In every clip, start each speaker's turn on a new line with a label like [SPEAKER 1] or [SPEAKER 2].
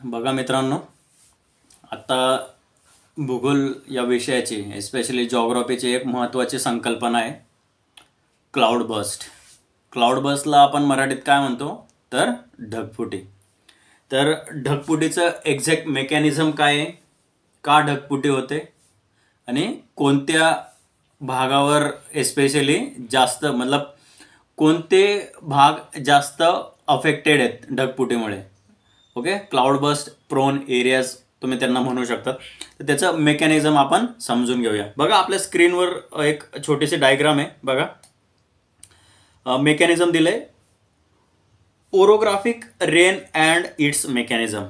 [SPEAKER 1] बघा मित्रांनो, आता भूगोल या विषयाची एस्पेशली जॉग्राफीची एक महत्त्वाची संकल्पना आहे क्लाउड बस्ट. क्लाउड बस्टला आपण मराठीत काय म्हणतो तर ढगफुटी. तर ढगफुटीचं एक्झॅक्ट मेकॅनिझम काय आहे, का ढगफुटी होते आणि कोणत्या भागावर एस्पेशली जास्त मतलब कोणते भाग जास्त अफेक्टेड आहेत ढगफुटीमुळे. Okay, cloud burst prone areas तुम्ही त्यांना म्हणू शकता. तर त्याचं मेकॅनिझम आपण समजून घेऊया. बघा आपल्या स्क्रीनवर एक छोटीशी डायग्राम आहे. बघा मेकॅनिझम दिलंय, orographic rain and it's mechanism.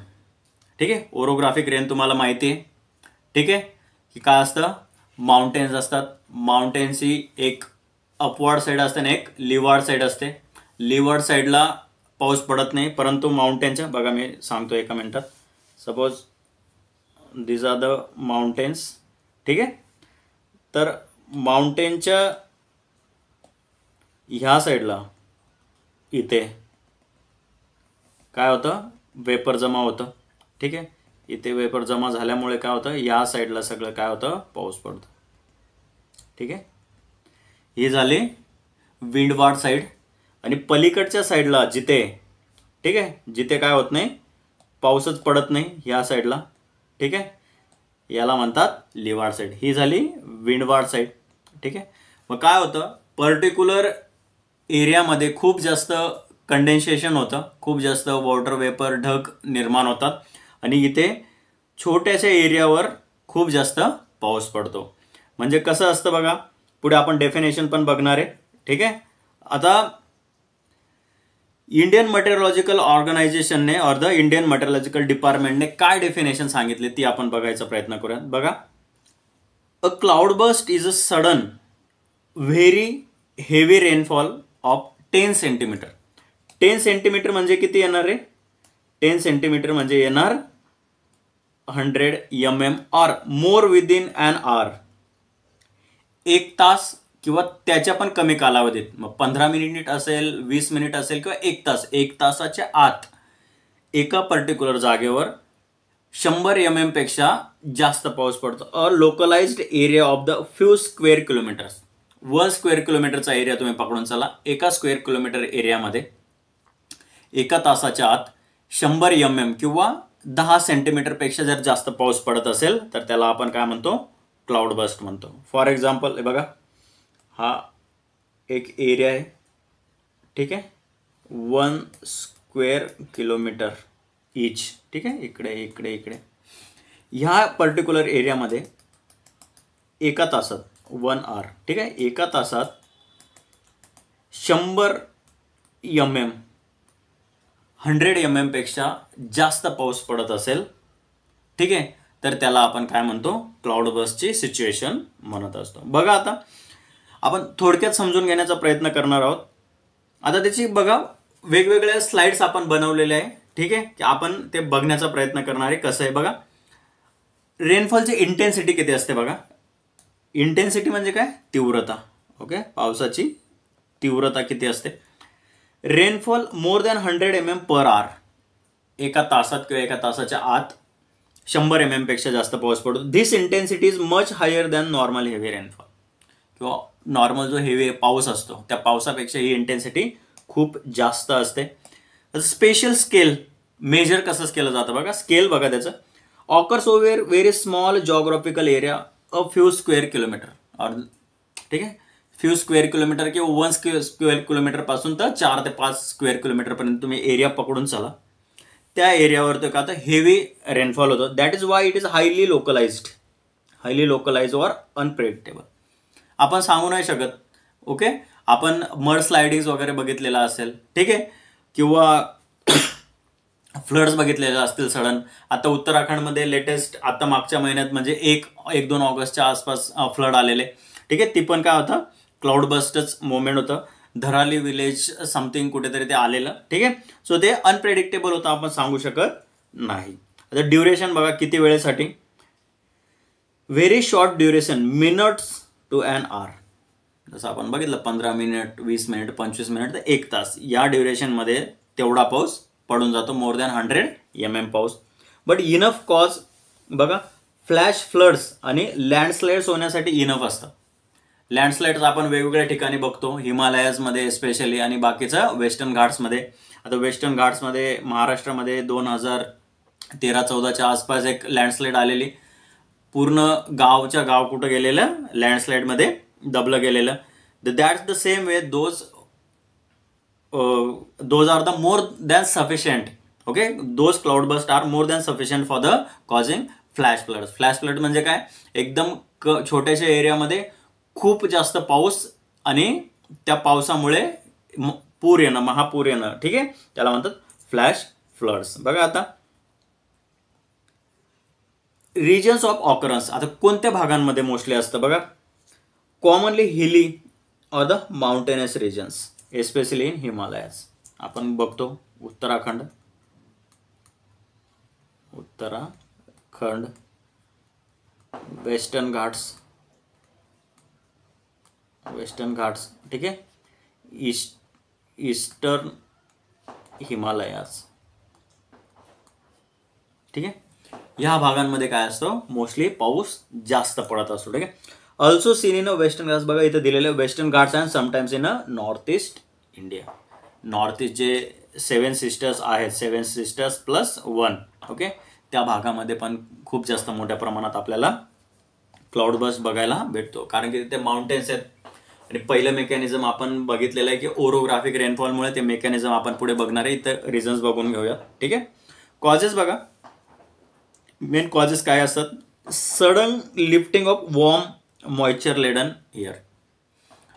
[SPEAKER 1] ठीक आहे, ओरोग्राफिक रेन तुम्हाला माहिती आहे. ठीक आहे, की काय असतं, माउंटेन्स असतात. माउंटेन्सची एक अपवर्ड साईड असते आणि एक लिवार्ड साईड असते. लिवार्ड साईडला पाऊस पडत नाही, परंतु माउंटेनच्या, बघा मी सांगतो एका मिनिटात. Suppose this are the mountains. ठीक आहे, तर माउंटेनच्या ह्या साईडला इथे काय होतं, वेपर जमा होतं. ठीक आहे, इथे वेपर जमा झाल्यामुळे काय होतं, या साईडला सगळं काय होतं, पाऊस पडतो. ठीक आहे, ही झाली विंडवार्ड साईड. आणि पलीकडच्या साईडला जिथे, ठीक आहे, जिथे काय होत नाही, पाऊसच पडत नाही ह्या साईडला. ठीक आहे, याला म्हणतात लिवार्ड साईड. ही झाली विंडवार्ड साईड. ठीक आहे, मग काय होतं, पर्टिक्युलर एरियामध्ये खूप जास्त कंडेन्सेशन होतं, खूप जास्त वॉटर वेपर ढग निर्माण होतात आणि इथे छोट्याशा एरियावर खूप जास्त पाऊस पडतो. म्हणजे कसं असतं बघा, पुढे आपण डेफिनेशन पण बघणार आहे. ठीक आहे, आता इंडियन मेटेरोलॉजिकल ऑर्गनायझेशनने और द इंडियन मेटेरोलॉजिकल डिपार्टमेंटने काय डेफिनेशन सांगितले ती आपण बघायचा प्रयत्न करूयात. बघा, a cloud burst is a sudden very heavy rainfall of 10 centimetre. 10 centimetre म्हणजे किती येणार आहे, 10 सेंटीमीटर म्हणजे येणार 100 mm और मोर विदिन एन आवर. 1 तास किंवा त्याच्या पण कमी कालावधीत, मग 15 मिनिट असेल, 20 मिनिट असेल किंवा 1 तास, 1 तासाच्या आत एका पर्टिक्युलर जागेवर 100 mm पेक्षा जास्त पाऊस पडतो. A localised area of the few square kilometres. 1 square किलोमीटरचा एरिया तुम्ही पकडून चला. एका स्क्वेअर किलोमीटर एरियामध्ये एका तासाच्या आत 100 mm किंवा 10 सेंटीमीटर पेक्षा जर जास्त पाऊस पडत असेल तर त्याला आपण काय म्हणतो, क्लाउड बस्ट म्हणतो. फॉर एक्झाम्पल बघा, हा एक एरिया आहे. ठीक आहे, 1 स्क्वेअर किलोमीटर इच. ठीक आहे, इकडे इकडे इकडे ह्या पर्टिक्युलर एरियामध्ये एका तासात 1 आवर, ठीक आहे, एका तासात 100 mm 100 mm पेक्षा जास्त पाऊस पडत असेल, ठीक आहे, तर त्याला आपण काय म्हणतो, क्लाउड बस्टची सिच्युएशन म्हणत असतो. बघा आता आपण थोडक्यात समजून घेण्याचा प्रयत्न करणार आहोत. आता त्याची बघा वेगवेगळ्या स्लाइड्स आपण बनवलेल्या आहे. ठीक आहे, की आपण ते बघण्याचा प्रयत्न करणार आहे. कसं आहे बघा, रेनफॉलची इंटेन्सिटी किती असते बघा. इंटेन्सिटी म्हणजे काय, तीव्रता. ओके, पावसाची तीव्रता किती असते. Rainfall more than 100 mm per hour. एका तासात किंवा एका तासाच्या आत 100 mm पेक्षा जास्त पाऊस पडतो. This intensity is much higher than normal heavy rainfall. किंवा नॉर्मल जो हेवी पाऊस असतो त्या पावसापेक्षा ही इंटेन्सिटी खूप जास्त असते. स्पेशल स्केल मेजर कसं केलं जातं बघा. स्केल बघा त्याचं, occurs over very small geographical area a few square kilometre. और ठीक आहे, फ्यू स्क्वेअर किलोमीटर किंवा 1 स्क्वेअर किलोमीटर पासून तर 4 ते 5 स्क्वेअर किलोमीटर पर्यंत तुम्ही एरिया पकडून चला. त्या एरियावर तो का आता हेवी रेनफॉल होतो. That is why it is highly localised और अनप्रेडिक्टेबल. आपण सांगू नाही शकत. ओके, आपण मड स्लायडिंग वगैरे बघितलेला असेल, ठीक आहे, किंवा फ्लड्स बघितलेले असतील सडन. आता उत्तराखंडमध्ये लेटेस्ट आता मागच्या महिन्यात म्हणजे 1-2 ऑगस्टच्या आसपास फ्लड आलेले. ठीक आहे, ती पण काय होतं, क्लाउड बस्टच मोमेंट होतं. धराली विलेज समथिंग कुठेतरी ते आलेलं. ठीक आहे, सो ते अनप्रेडिक्टेबल होतं, आपण सांगू शकत नाही. आता ड्युरेशन बघा किती वेळेसाठी, very short duration, minutes to an hour. जसं आपण बघितलं 15 मिनिट, 20 मिनिट, 25 मिनिट तर 1 तास, या ड्युरेशनमध्ये तेवढा पाऊस पडून जातो. मोर दॅन 100 mm पाऊस. बट इनफ कॉज बघा फ्लॅश फ्लड्स आणि लँडस्लाइड्स होण्यासाठी इनफ असतं. लँडस्लाइड्स आपण वेगवेगळ्या ठिकाणी बघतो, हिमालयाजमध्ये स्पेशली आणि बाकीचं वेस्टर्न घाट्समध्ये. आता वेस्टर्न घाट्समध्ये महाराष्ट्रामध्ये 2013-14च्या आसपास एक लँडस्लाइड आलेली, पूर्ण गावच्या गाव कुठं गेलेलं, लँडस्लाइडमध्ये दबलं गेलेलं. That's the same way those are the more than sufficient. Okay, those cloud burst are more than sufficient for the causing flash flood. Flash flood म्हणजे काय, एकदम छोट्याशा एरियामध्ये खूप जास्त पाऊस आणि त्या पावसामुळे पूर येणं, महापूर येणं. ठीक आहे, त्याला म्हणतात फ्लॅश फ्लड्स. बघा आता रिजन्स ऑफ ऑकरन्स, आता कोणत्या भागांमध्ये मोस्टली असतं बघा. Commonly hilly or the mountainous regions, especially in Himalayas. आपण बघतो उत्तराखंड, वेस्टर्न घाट्स, ठीक आहे, ईस्टर्न हिमालयाज. ठीक आहे, या भागांमध्ये काय असतं, मोस्टली पाऊस जास्त पडत असतो. ठीक आहे, also seen in a western Ghats. बघा इथं दिलेलं western Ghats and sometimes in a north east India. North east जे 7 सिस्टर्स आहेत, 7 सिस्टर्स प्लस 1, ओके, त्या भागामध्ये पण खूप जास्त मोठ्या प्रमाणात आपल्याला क्लाउड बस्ट बघायला भेटतो, कारण की तिथे माउंटेन्स आहेत. आणि पहिलं मेकॅनिझम आपण बघितलेलं आहे की ओरोग्राफिक रेनफॉलमुळे, ते मेकॅनिझम आपण पुढे बघणार आहे. इथं रिझन्स बघून घेऊया. ठीक आहे, कॉजेस बघा, मेन कॉजेस काय असतात. Sudden lifting of warm moisture laden air.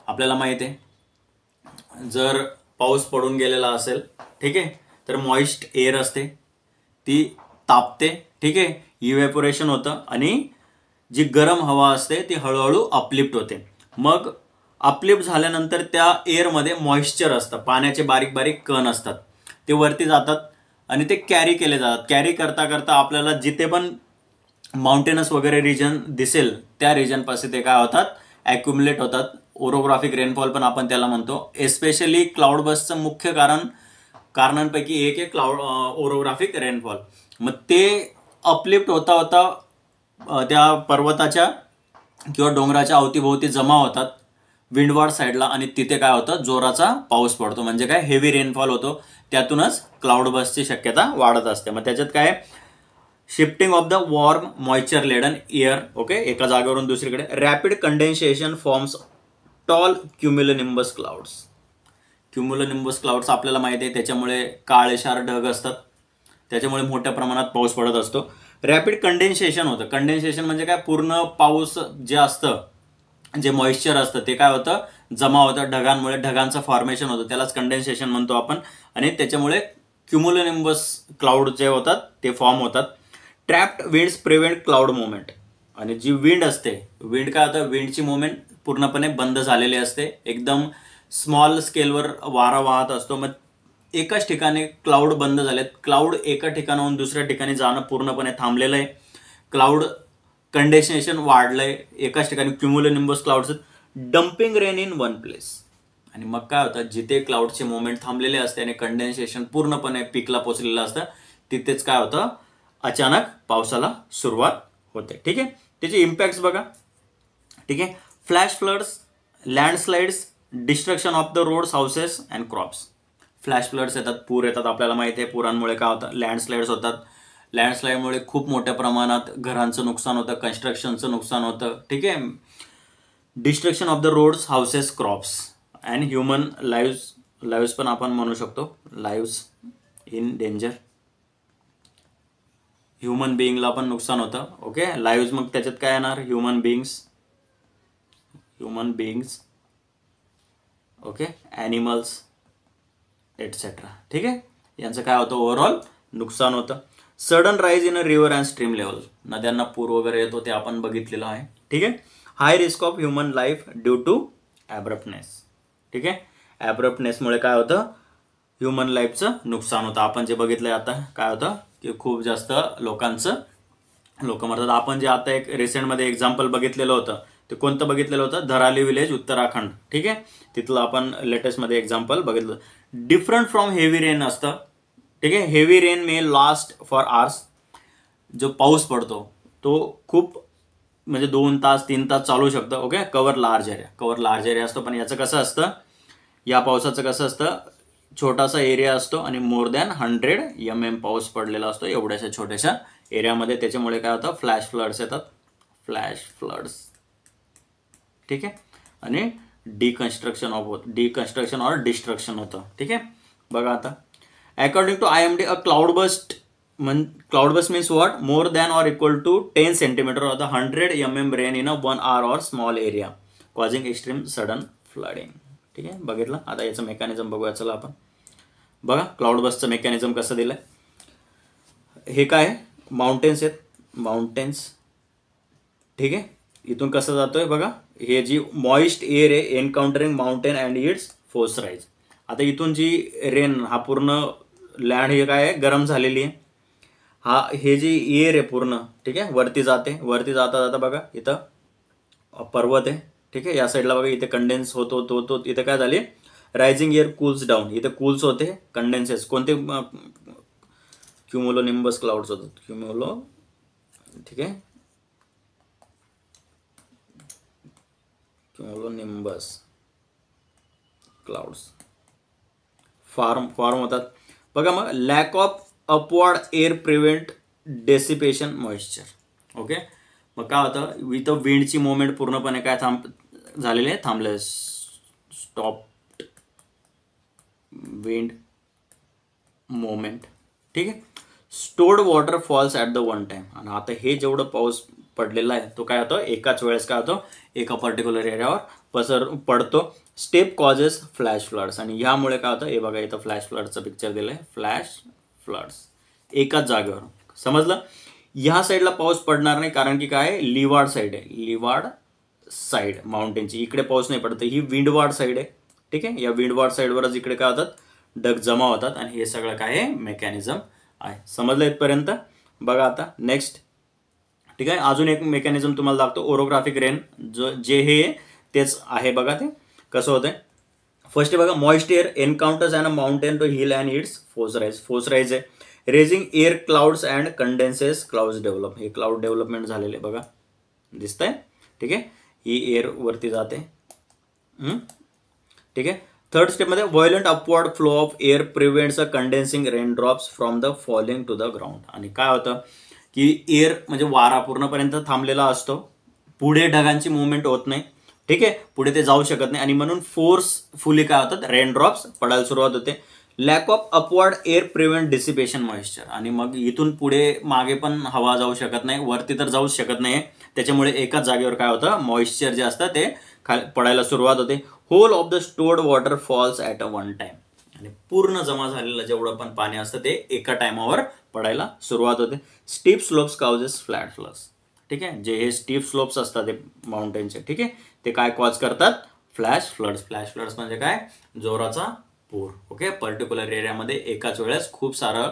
[SPEAKER 1] आपल्याला माहिती आहे जर पाऊस पडून गेलेला असेल, ठीक आहे, तर मॉइस्ट एअर असते ती तापते. ठीक आहे, इव्हॅपोरेशन होतं आणि जी गरम हवा असते ती हळूहळू अपलिफ्ट होते. मग अपलिफ्ट झाल्यानंतर त्या एअरमध्ये मॉइश्चर असतं, पाण्याचे बारीक बारीक कण असतात, ते वरती जातात आणि ते कॅरी केले जातात. कॅरी करता करता आपल्याला जिथे पण माउंटेनस वगैरे रिजन दिसेल त्या रिजनपासून ते काय होतात, ॲक्युमुलेट होतात. ओरोग्राफिक रेनफॉल पण आपण त्याला म्हणतो. एस्पेशली क्लाउड बस्टचं मुख्य कारणांपैकी एक आहे क्लाउड ओरोग्राफिक रेनफॉल. मग ते अपलिफ्ट होता होता त्या पर्वताच्या किंवा डोंगराच्या अवतीभोवती जमा होतात विंडवार्ड साईडला, आणि तिथे काय होतं, जोराचा पाऊस पडतो, म्हणजे काय, हेवी रेनफॉल होतो. त्यातूनच क्लाउड बस्टची शक्यता वाढत असते. मग त्याच्यात काय, shifting of the warm moisture laden air, okay, एका जागेवरून दुसरीकडे. Rapid condensation forms tall cumulonimbus clouds. Cumulonimbus clouds आपल्याला माहिती आहे, त्याच्यामुळे काळेशार ढग असतात, त्याच्यामुळे मोठ्या प्रमाणात पाऊस पडत असतो. रॅपिड कंडेन्सेशन होतं. कंडेन्सेशन म्हणजे काय, पूर्ण पाऊस जे असतं, जे मॉइश्चर असतं ते काय होतं, जमा होतं ढगांमुळे, ढगांचं फॉर्मेशन होतं, त्यालाच कंडेन्सेशन म्हणतो आपण. आणि त्याच्यामुळे क्युम्युलोनिंबस क्लाउड जे होतात ते फॉर्म होतात. Trapped winds prevent cloud movement. आणि जी विंड असते, विंड काय होतं, विंडची मुवमेंट पूर्णपणे बंद झालेली असते, एकदम स्मॉल स्केलवर वारा वाहत असतो. मग एकाच ठिकाणी क्लाउड बंद झालेत, क्लाउड एका ठिकाणाहून दुसऱ्या ठिकाणी जाणं पूर्णपणे थांबलेलं आहे, क्लाउड कंडेन्सेशन वाढलंय एकाच ठिकाणी, cumulonimbus clouds, dumping rain in one place. आणि मग काय होतं, जिथे क्लाउडचे मुवमेंट थांबलेले असते आणि कंडेन्सेशन पूर्णपणे पीकला पोचलेलं असतं, तिथेच काय होतं, अचानक पावसाला सुरुवात होते. ठीक आहे, त्याचे इम्पॅक्ट्स बघा. ठीक आहे, flash floods, landslides, destruction of the roads, houses and crops. Flash floods येतात, पूर येतात, आपल्याला माहिती आहे. पुरांमुळे काय होतं, लँडस्लाइड्स होतात. लँडस्लाइडमुळे खूप मोठ्या प्रमाणात घरांचं नुकसान होतं, कन्स्ट्रक्शनचं नुकसान होतं. ठीक आहे, destruction of the roads, houses, crops and human lives पण आपण म्हणू शकतो, लाईव्स इन डेंजर. ह्युमन बिईंगला पण नुकसान होतं. ओके, लाईव्स, मग त्याच्यात काय येणार, human beings, okay, animals etcetera. ठीक आहे, यांचं काय होतं, ओव्हरऑल नुकसान होतं. Sudden rise in a river and stream level. नद्यांना पूर वगैरे येतो, ते आपण बघितलेलं आहे. ठीक आहे, high risk of human life due to abruptness. ठीक आहे, ॲब्रप्टनेसमुळे काय होतं, ह्युमन लाईफचं नुकसान होतं. आपण जे बघितलंय आता काय होतं की खूप जास्त लोक मरतात. आपण जे आता एक रिसेंटमध्ये एक्झाम्पल बघितलेलं होतं, ते कोणतं बघितलेलं होतं, धराली विलेज, उत्तराखंड. ठीक आहे, तिथलं आपण लेटेस्टमध्ये एक्झाम्पल बघितलं. डिफरंट फ्रॉम हेवी रेन असतं. ठीक आहे, heavy rain may last for hours. जो पाऊस पडतो तो खूप म्हणजे 2 तास 3 तास चालू शकतं. ओके, कव्हर लार्ज एरिया असतो. पण याचं कसं असतं, या पावसाचं कसं असतं, छोटासा एरिया असतो आणि मोर दॅन 100 पाऊस पडलेला असतो एवढ्याशा छोट्याशा एरियामध्ये. त्याच्यामुळे काय होतं, फ्लॅश फ्लड्स येतात, फ्लॅश फ्लड्स. ठीक आहे, आणि डिकन्स्ट्रक्शन और डिस्ट्रक्शन होतं. ठीक आहे, बघा आता according to IMD cloud burst means what? More than or equal to 10 centimeter or the 100 rain in a 1 hour or small area causing extreme sudden flooding. ठीक आहे, बघितलं. आता याचं मेकॅनिझम बघूया. चला आपण बघा क्लाउड बस्टचं मेकॅनिझम कसं दिलंय. हे काय, माउंटेन्स आहेत, माउंटेन्स. ठीक आहे, इथून कसं जातोय बघा, हे जी मॉइस्ट एअर आहे encountering mountain and its force rise. आता इथून जी रेन, हा पूर्ण लँड हे काय आहे, गरम झालेली आहे. हे जी एअर आहे पूर्ण, ठीक आहे, वरती जाता जाता बघा इथं पर्वत आहे. ठीक आहे, या साईडला बघा इथे कंडेन्स होतो इथे काय झाले, रायझिंग एअर कूल्स डाऊन. इथे कूल्स होते, कंडेन्सेस कोणते, क्युमुलो निंबस क्लाउड्स होतात, क्युमुलो. ठीक आहे, क्युमुलो निंबस क्लाउड्स फॉर्म होतात. बघा मग lack of upward air prevent dissipation moisture. Okay, मग काय होतं, इथं विंडची मोमेंट पूर्णपणे काय झालेली आहे, थांबले, स्टॉप विंड मोमेंट. ठीक आहे, stored water falls at the one time. आणि आता हे जेवढं पाऊस पडलेला आहे तो काय होतं, एकाच वेळेस काय होतं, एका पर्टिक्युलर एरियावर पडतो. Step causes flash floods. आणि ह्यामुळे काय होतं, हे बघा इथं फ्लॅश फ्लडचं पिक्चर दिलंय, फ्लॅश फ्लड्स एकाच जागेवर. समजलं. ह्या साईडला पाऊस पडणार नाही कारण की काय, लिवार्ड साईड आहे, लिवार्ड साईड माउंटेनची, इकडे पाऊस नाही पडत. ही विंडवार्ड साईड आहे. ठीक आहे, या विंडवार्ड साईडवरच इकडे काय होतात, ढग जमा होतात. आणि हे सगळं काय आहे, मेकॅनिझम आहे. समजलं इथपर्यंत. बघा आता नेक्स्ट. ठीक आहे, अजून एक मेकॅनिझम तुम्हाला दाखवतो, ओरोग्राफिक रेन. जे हे तेच आहे. बघा ते कसं होतंय. फर्स्ट बघा, moist air encounters and a mountain to hill and its force rise आहे. Raising air clouds and condenses clouds develop. हे क्लाउड डेव्हलपमेंट झालेले बघा, दिसतंय. ठीक आहे, ही एअर वरती जाते. ठीक आहे, थर्ड स्टेपमध्ये violent upward flow of air prevents a condensing rain drops from the falling to the ground. आणि काय होतं की एअर म्हणजे वारा पूर्णपर्यंत थांबलेला असतो, पुढे ढगांची मुवमेंट होत नाही. ठीक आहे, पुढे ते जाऊ शकत नाही आणि म्हणून फोर्सफुली काय होतात, रेन ड्रॉप्स पडायला सुरुवात होते. Lack of upward air prevent dissipation moisture. आणि मग इथून पुढे मागे पण हवा जाऊ शकत नाही, वरती तर जाऊच शकत नाही. त्याच्यामुळे एकाच जागेवर काय होतं, मॉइश्चर जे असतं ते पडायला सुरुवात होते. Whole of the stored water falls at a one time. आणि पूर्ण जमा झालेलं जेवढं पण पाणी असतं ते एका टायमावर पडायला सुरुवात होते. Steep slopes causes flat floods. ठीक आहे, जे हे स्टीप स्लोप्स असतात ते माउंटेनचे, ठीक आहे, ते काय कॉज करतात, फ्लॅश फ्लड्स. फ्लॅश फ्लड्स म्हणजे काय, जोराचा पूर. ओके, पर्टिक्युलर एरियामध्ये एकाच वेळेस खूप सारं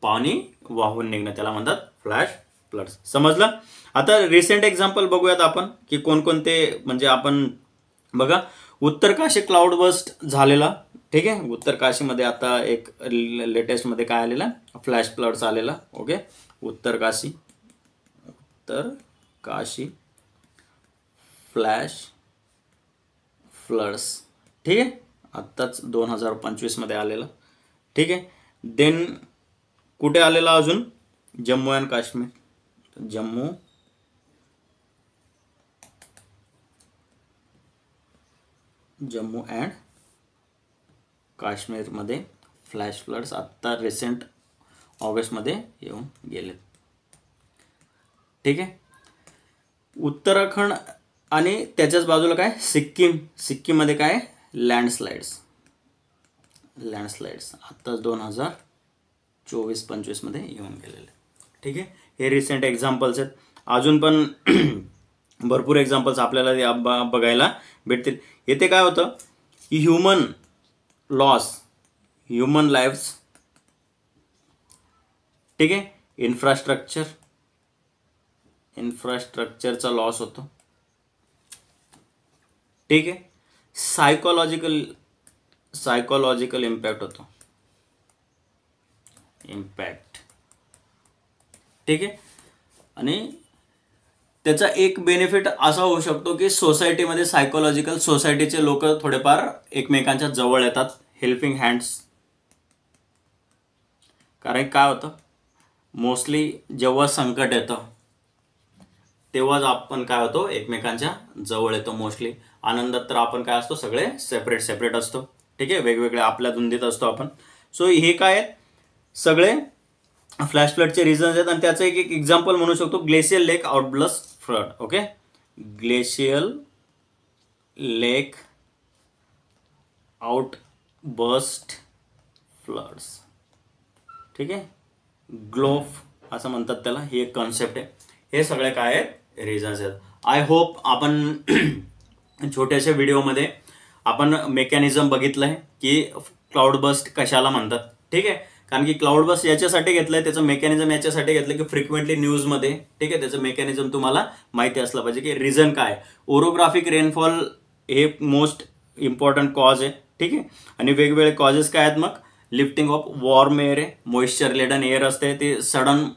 [SPEAKER 1] पाणी वाहून निघणं, त्याला म्हणतात फ्लॅश फ्लड्स. समजलं. आता रिसेंट एक्झाम्पल बघूयात आपण की कोणकोणते, म्हणजे आपण बघा उत्तर काशी क्लाउड बस्ट झालेला. ठीक आहे, उत्तर काशीमध्ये आता एक लेटेस्टमध्ये काय आलेला, फ्लॅश फ्लड्स आलेला. ओके, उत्तर काशी फ्लॅश फ्लड्स. ठीक आहे, आत्ताच 2025 आलेलं. ठीक आहे, देन कुठे आलेला अजून, जम्मू अँड काश्मीर. जम्मू अँड काश्मीरमध्ये फ्लॅश फ्लड्स आत्ता रिसेंट ऑगस्टमध्ये येऊन गेले. ठीक आहे, उत्तराखंड आणि त्याच्याच बाजूला काय, सिक्कीममध्ये काय, लँडस्लाइड्स आत्ताच 2024-25 येऊन गेलेले. ठीक आहे, हे रिसेंट एक्झाम्पल्स आहेत. अजून पण भरपूर एक्झाम्पल्स आपल्याला बघायला भेटतील. येथे काय होतं की ह्युमन लाईव्स. ठीक आहे, इन्फ्रास्ट्रक्चरचा लॉस होतो. ठीक आहे, सायकोलॉजिकल इम्पॅक्ट होतो. ठीक आहे. आणि त्याचा एक बेनिफिट असा होऊ शकतो की सोसायटीमध्ये सायकोलॉजिकल सोसायटीचे लोक थोडेफार एकमेकांच्या जवळ येतात, हेल्पिंग हँड्स. कारण काय होतं, मोस्टली जेव्हा संकट येतं तेव्हाच आपण काय होतो, एकमेकांच्या जवळ येतो. मोस्टली आनंदात तर आपण काय असतो, सगळे सेपरेट असतो. ठीक आहे, वेगवेगळ्या आपल्या धुंदीत असतो आपण. सो हे काय आहेत, सगळे फ्लॅश फ्लडचे रिझन्स आहेत. आणि त्याचं एक एक्झाम्पल म्हणू शकतो, ग्लेशियल लेक आउटबर्स्ट फ्लड. ओके, ग्लेशियल लेक आउटबर्स्ट फ्लड्स. ठीक आहे, ग्लोफ असं म्हणतात त्याला, ही एक कॉन्सेप्ट आहे. हे सगळे काय आहेत, रिझन्स आहेत. आय होप आपण छोट्याशा व्हिडिओमध्ये आपण मेकॅनिझम बघितलंय की क्लाउड बस्ट कशाला म्हणतात. ठीक आहे, कारण की क्लाउड बस्ट याच्यासाठी घेतलंय, त्याचं मेकॅनिझम याच्यासाठी घेतलं की फ्रिक्वेंटली न्यूजमध्ये, ठीक आहे, त्याचं मेकॅनिझम तुम्हाला माहिती असलं पाहिजे की रिझन काय. ओरोग्राफिक रेनफॉल हे मोस्ट इम्पॉर्टंट कॉज आहे. ठीक आहे, आणि वेगवेगळे कॉजेस काय आहेत, मग लिफ्टिंग ऑफ वॉर्म एअर आहे, मॉइश्चर लेडन एअर असते, ते सडन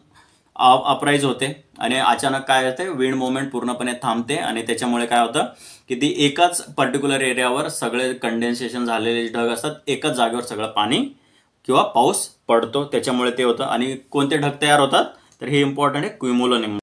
[SPEAKER 1] अपराईज होते आणि अचानक काय होते, विंड मुवमेंट पूर्णपणे थांबते आणि त्याच्यामुळे काय होतं की ती एकाच पर्टिक्युलर एरियावर सगळे कंडेन्सेशन झालेले ढग असतात, एकाच जागेवर सगळं पाणी किंवा पाऊस पडतो, त्याच्यामुळे ते होतं. आणि कोणते ढग तयार होतात, तर हे इम्पॉर्टंट आहे, क्युमुलो निंबस.